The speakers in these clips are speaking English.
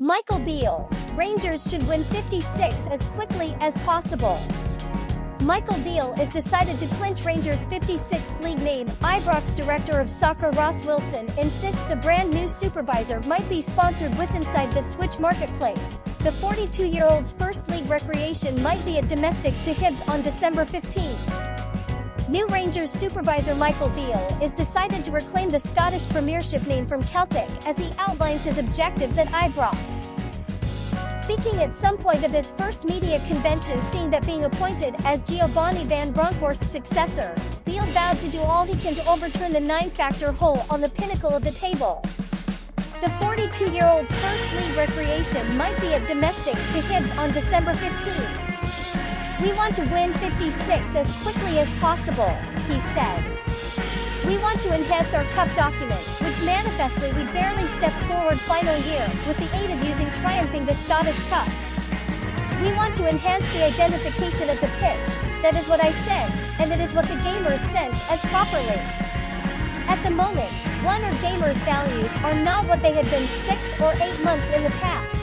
Michael Beale, Rangers should win 56 as quickly as possible. Michael Beale is decided to clinch Rangers' 56th league name. Ibrox director of soccer Ross Wilson insists the brand new supervisor might be sponsored with inside the Switch marketplace. The 42-year-old's first league recreation might be a domestic to Hibs on December 15th. New Rangers supervisor Michael Beale is decided to reclaim the Scottish Premiership name from Celtic as he outlines his objectives at Ibrox. Speaking at some point of his first media convention seeing that being appointed as Giovanni van Bronckhorst's successor, Beale vowed to do all he can to overturn the nine-factor hole on the pinnacle of the table. The 42-year-old's first league recreation might be a domestic to Hibs on December 15th. "We want to win 56 as quickly as possible," he said. "We want to enhance our cup document, which manifestly we barely stepped forward final year, with the aid of using triumphing the Scottish Cup. We want to enhance the identification of the pitch. That is what I sense, and it is what the gamers sense as properly. At the moment, one or gamers' values are not what they had been 6 or 8 months in the past.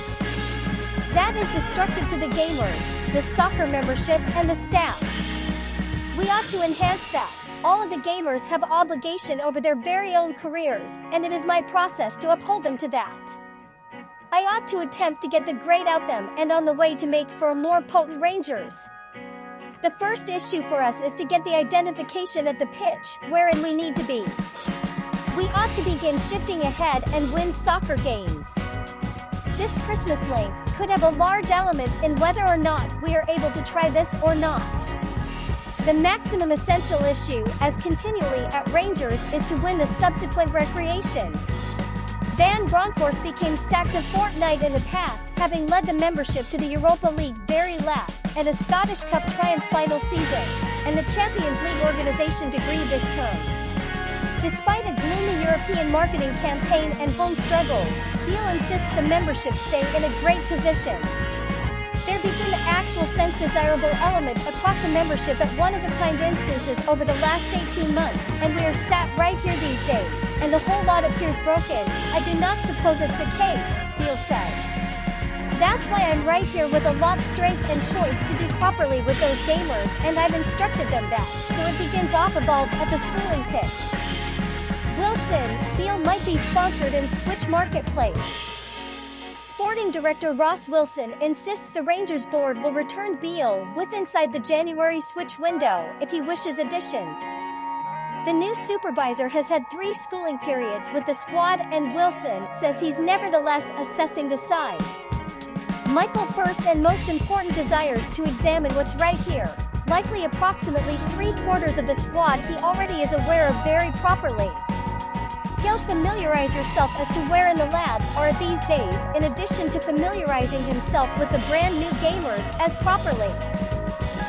That is destructive to the gamers, the soccer membership, and the staff. We ought to enhance that. All of the gamers have obligation over their very own careers, and it is my process to uphold them to that. I ought to attempt to get the great out them and on the way to make for a more potent Rangers. The first issue for us is to get the identification at the pitch, wherein we need to be. We ought to begin shifting ahead and win soccer games. This Christmas length could have a large element in whether or not we are able to try this or not. The maximum essential issue, as continually at Rangers, is to win the subsequent recreation. Van Bronckhorst became sacked a fortnight in the past, having led the membership to the Europa League very last, and a Scottish Cup triumph final season, and the Champions League organisation degree this term. Despite a gloomy European marketing campaign and home struggles, Beale insists the membership stay in a great position. There became an actual sense desirable element across the membership at one-of-a-kind instances over the last 18 months, and we are sat right here these days, and the whole lot appears broken. I do not suppose it's the case, Beale said. That's why I'm right here with a lot of strength and choice to do properly with those gamers, and I've instructed them that, so it begins off a ball at the schooling pitch. Wilson, Beale might be sponsored in Switch Marketplace. Sporting director Ross Wilson insists the Rangers board will return Beale with inside the January Switch window if he wishes additions. The new supervisor has had 3 schooling periods with the squad, and Wilson says he's nevertheless assessing the side. Michael first and most important desires to examine what's right here. Likely approximately 3/4 of the squad he already is aware of very properly. He'll familiarize yourself as to wherein the lads are these days, in addition to familiarizing himself with the brand new gamers as properly.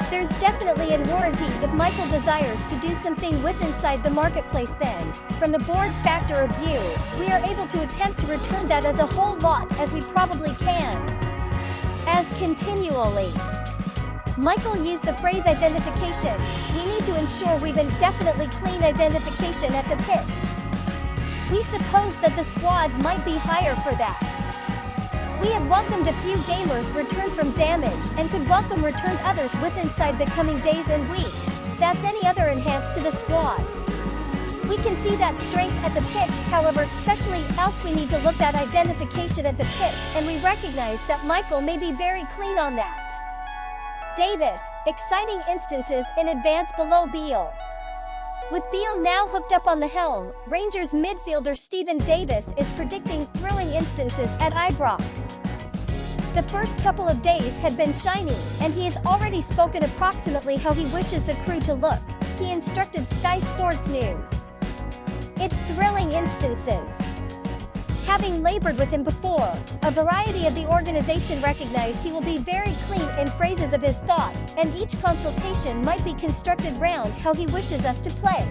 There's definitely a warranty if Michael desires to do something with inside the marketplace. Then, from the board's factor of view, we are able to attempt to return that as a whole lot as we probably can. As continually. Michael used the phrase identification. We need to ensure we've indefinitely clean identification at the pitch. We suppose that the squad might be higher for that. We have welcomed a few gamers returned from damage and could welcome returned others with inside the coming days and weeks. That's any other enhance to the squad. We can see that strength at the pitch, however, especially else we need to look at identification at the pitch, and we recognize that Michael may be very clean on that. Davis, exciting instances in advance below Beale. With Beale now hooked up on the helm, Rangers midfielder Stephen Davis is predicting thrilling instances at Ibrox. The first couple of days had been shiny, and he has already spoken approximately how he wishes the crew to look. He instructed Sky Sports News. It's thrilling instances. Having labored with him before, a variety of the organization recognize he will be very clean in phrases of his thoughts, and each consultation might be constructed round how he wishes us to play.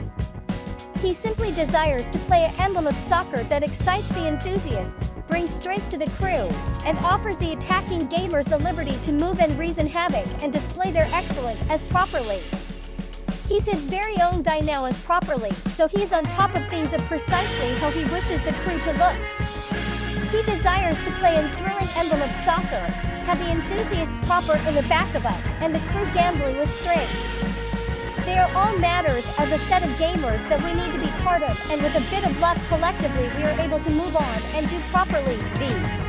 He simply desires to play an emblem of soccer that excites the enthusiasts, brings strength to the crew, and offers the attacking gamers the liberty to move and reason havoc and display their excellence as properly. He's his very own guy now as properly, so he's on top of things of precisely how he wishes the crew to look. He desires to play in thrilling emblem of soccer, have the enthusiasts proper in the back of us, and the crew gambling with strength. They are all matters as a set of gamers that we need to be part of, and with a bit of luck collectively we are able to move on and do properly.